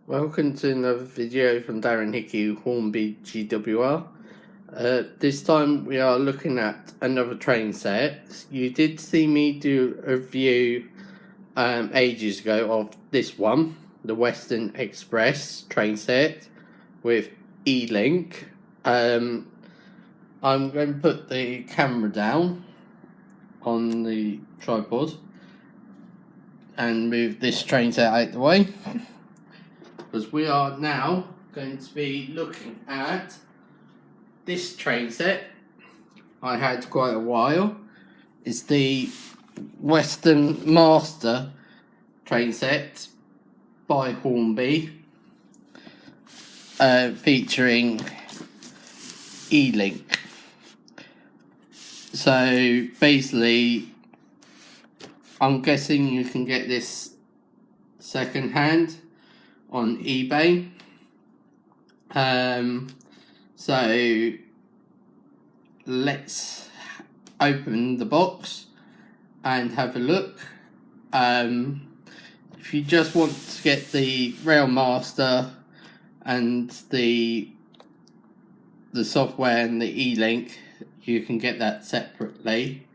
Welcome to another video from Darren Hickey, Hornby GWR. This time we are looking at another train set. You did see me do a review ages ago of this one, the Western Express train set with E-Link. I'm going to put the camera down on the tripod and move this train set out of the way, because we are now going to be looking at this train set I had quite a while. It's the Western Master train set by Hornby, featuring E-Link. So basically, I'm guessing you can get this second hand on eBay. So let's open the box and have a look. If you just want to get the Rail Master and the software and the E-Link, you can get that separately,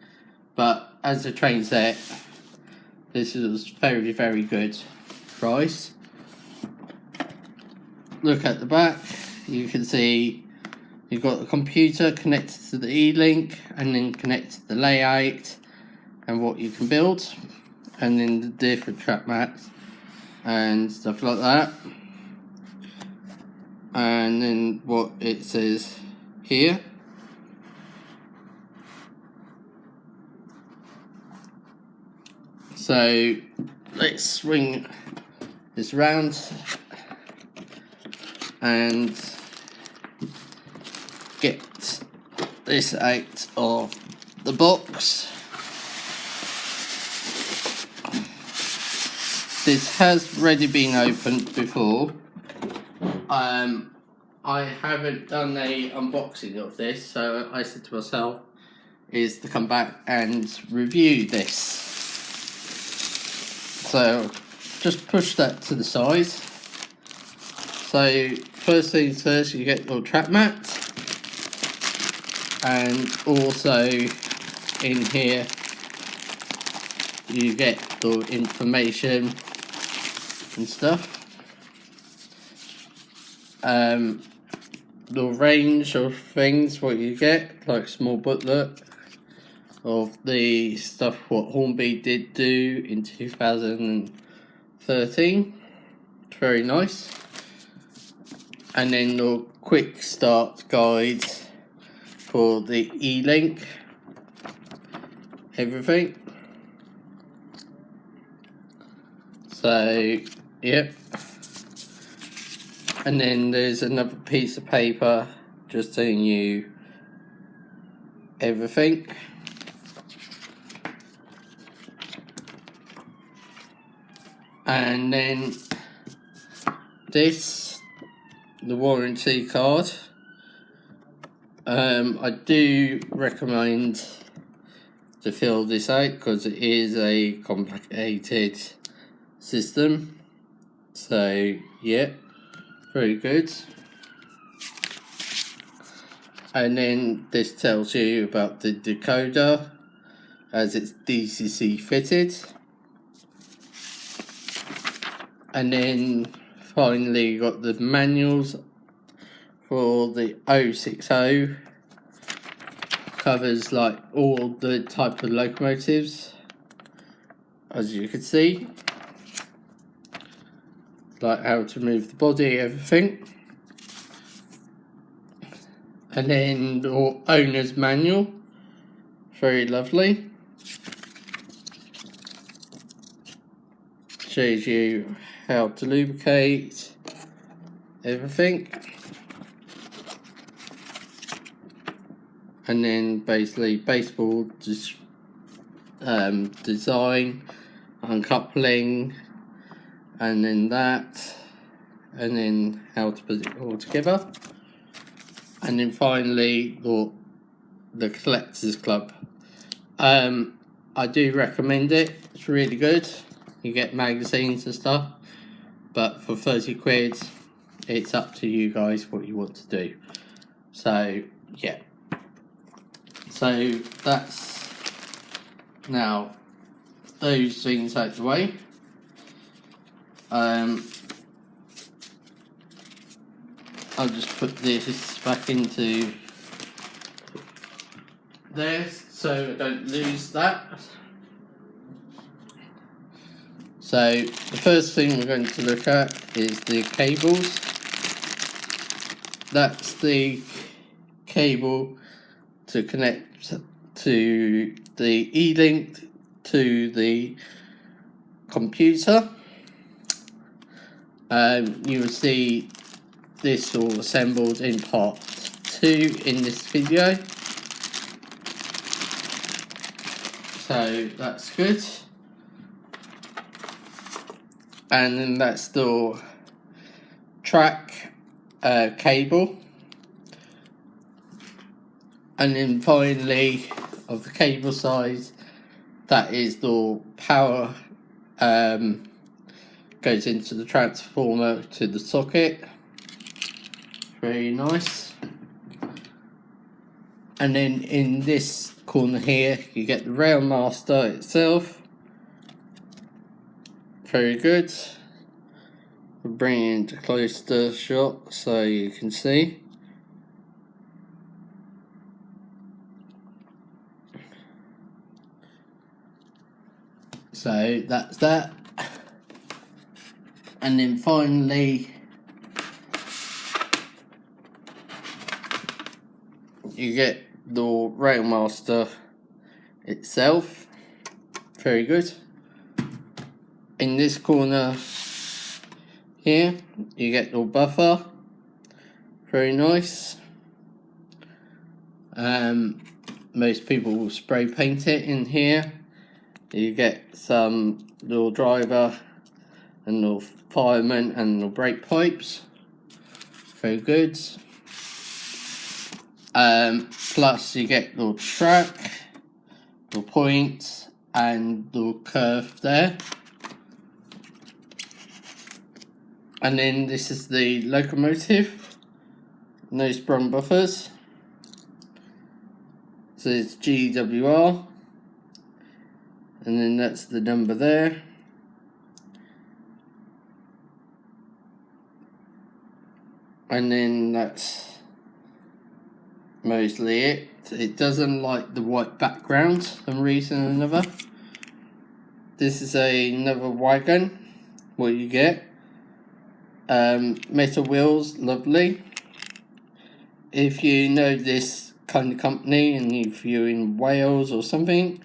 but as a train set, this is very, very good price. Look at the back, you can see you've got the computer connected to the E-Link, and then connected to the layout and what you can build, and then the different track mats and stuff like that, and then what it says here. So let's swing this round and get this out of the box. This has already been opened before. I haven't done a unboxing of this, so I said to myself is to come back and review this. So just push that to the side. So first things first, you get your track mat, and also in here you get the information and stuff. The range of things what you get, like a small booklet of the stuff what Hornby did do in 2013. It's very nice. And then the quick start guide for the E-Link, everything. So yep. And then there's another piece of paper just telling you everything. And then this, the warranty card. I do recommend to fill this out because it is a complicated system. So yeah, very good. And then this tells you about the decoder, as it's DCC fitted. And then finally you got the manuals for the 060. Covers like all the type of locomotives, as you can see, like how to move the body, everything. And then the owner's manual, very lovely. Shows you how to lubricate everything. And then basically baseboard design, uncoupling, and then that, and then how to put it all together. And then finally the Collectors Club. I do recommend it, it's really good. You get magazines and stuff, but for 30 quid it's up to you guys what you want to do. So yeah, so that's now those things out the way. I'll just put this back into there so I don't lose that. So the first thing we're going to look at is the cables. That's the cable to connect to the E-Link to the computer. You will see this all assembled in part 2 in this video. So that's good. And then that's the track cable. And then finally, of the cable size, that is the power goes into the transformer to the socket. Very nice. And then in this corner here, you get the rail master itself. Very good. We'll bring it into closer shot so you can see. So that's that. And then finally, you get the Railmaster itself. Very good. In this corner here, you get your buffer. Very nice. Most people will spray paint it in here. You get some little driver and little fireman and little brake pipes. Very good. Plus you get the track, the point and the curve there. And then this is the locomotive, no sprung buffers. So it's GWR. And then that's the number there. And then that's mostly it. It doesn't like the white background for some reason or another. This is another wagon. What you get. Metal wheels, lovely. If you know this kind of company and if you're in Wales or something,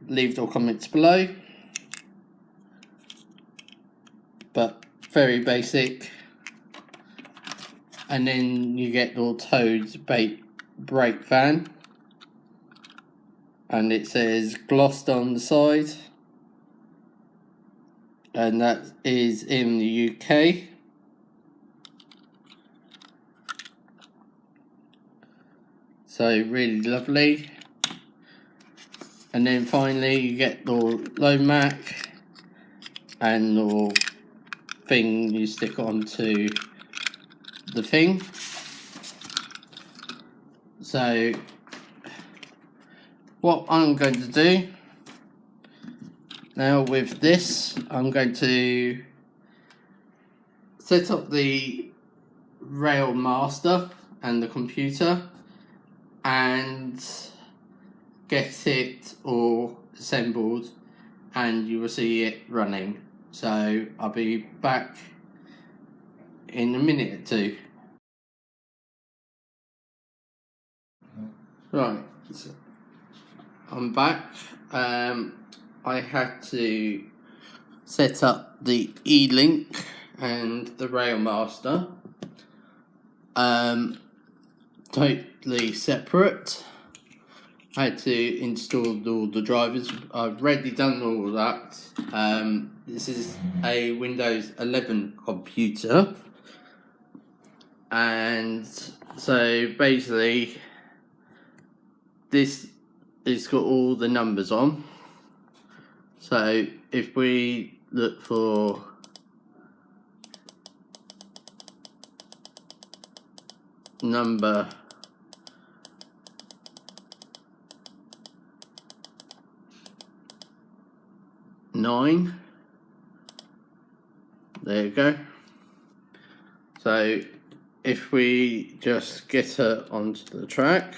leave your comments below. But very basic. And then you get your Toad's brake van. And it says glossed on the side. And that is in the UK. So really lovely. And then finally you get the low Mac and the thing you stick onto the thing. So what I'm going to do now with this, I'm going to set up the Rail Master and the computer and get it all assembled and you will see it running. So I'll be back in a minute or two. Right, so I'm back. I had to set up the E-Link and the Railmaster. Totally separate. I had to install all the drivers. I've already done all of that. This is a Windows 11 computer. And so basically this has got all the numbers on. So if we look for number 9. There you go. So if we just get her onto the track,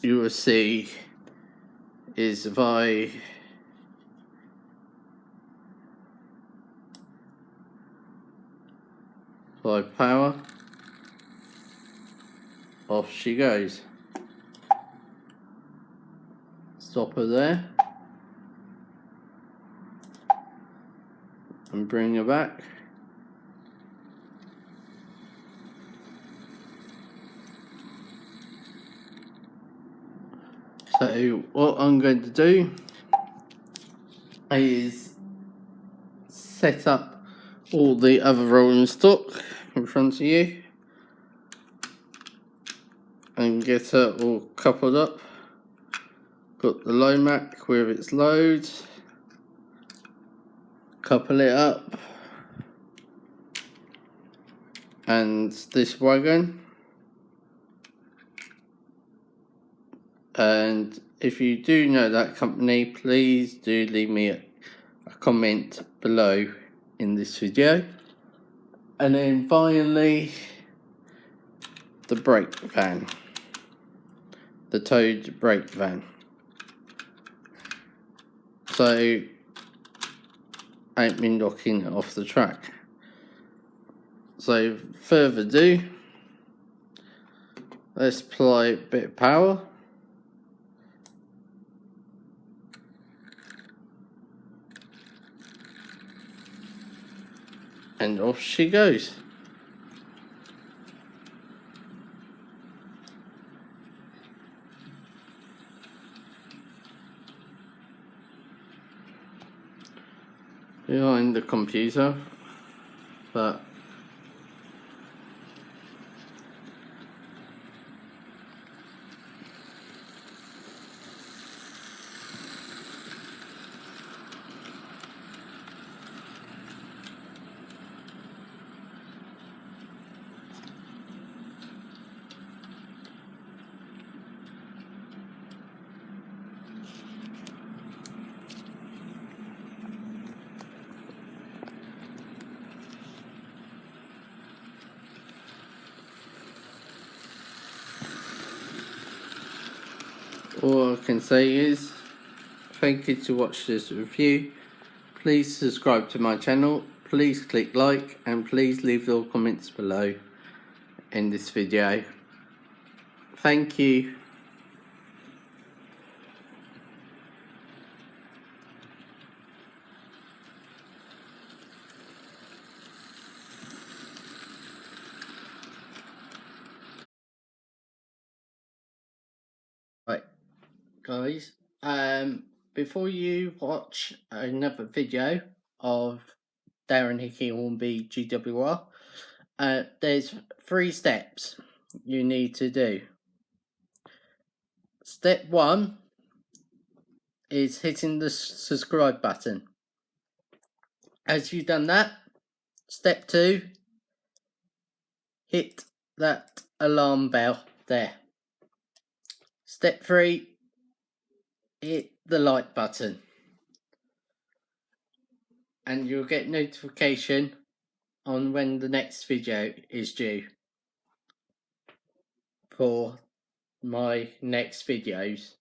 you will see is if I power, off she goes. Stop her there and bring her back. So what I'm going to do is set up all the other rolling stock in front of you and get her all coupled up. Got the Lomac with its load, couple it up, and this wagon. And if you do know that company, please do leave me a comment below in this video. And then finally, the brake van, the towed brake van. So ain't been knocking it off the track. So further ado, let's apply a bit of power. And off she goes. Behind the computer, but all I can say is thank you to watch this review. Please subscribe to my channel, please click like, and please leave your comments below in this video. Thank you. Right, guys, before you watch another video of Darren Hickey Hornby GWR, there's 3 steps you need to do. Step 1 is hitting the subscribe button. As you've done that, step 2, hit that alarm bell there. Step 3, hit the like button. And you'll get notification on when the next video is due for my next videos.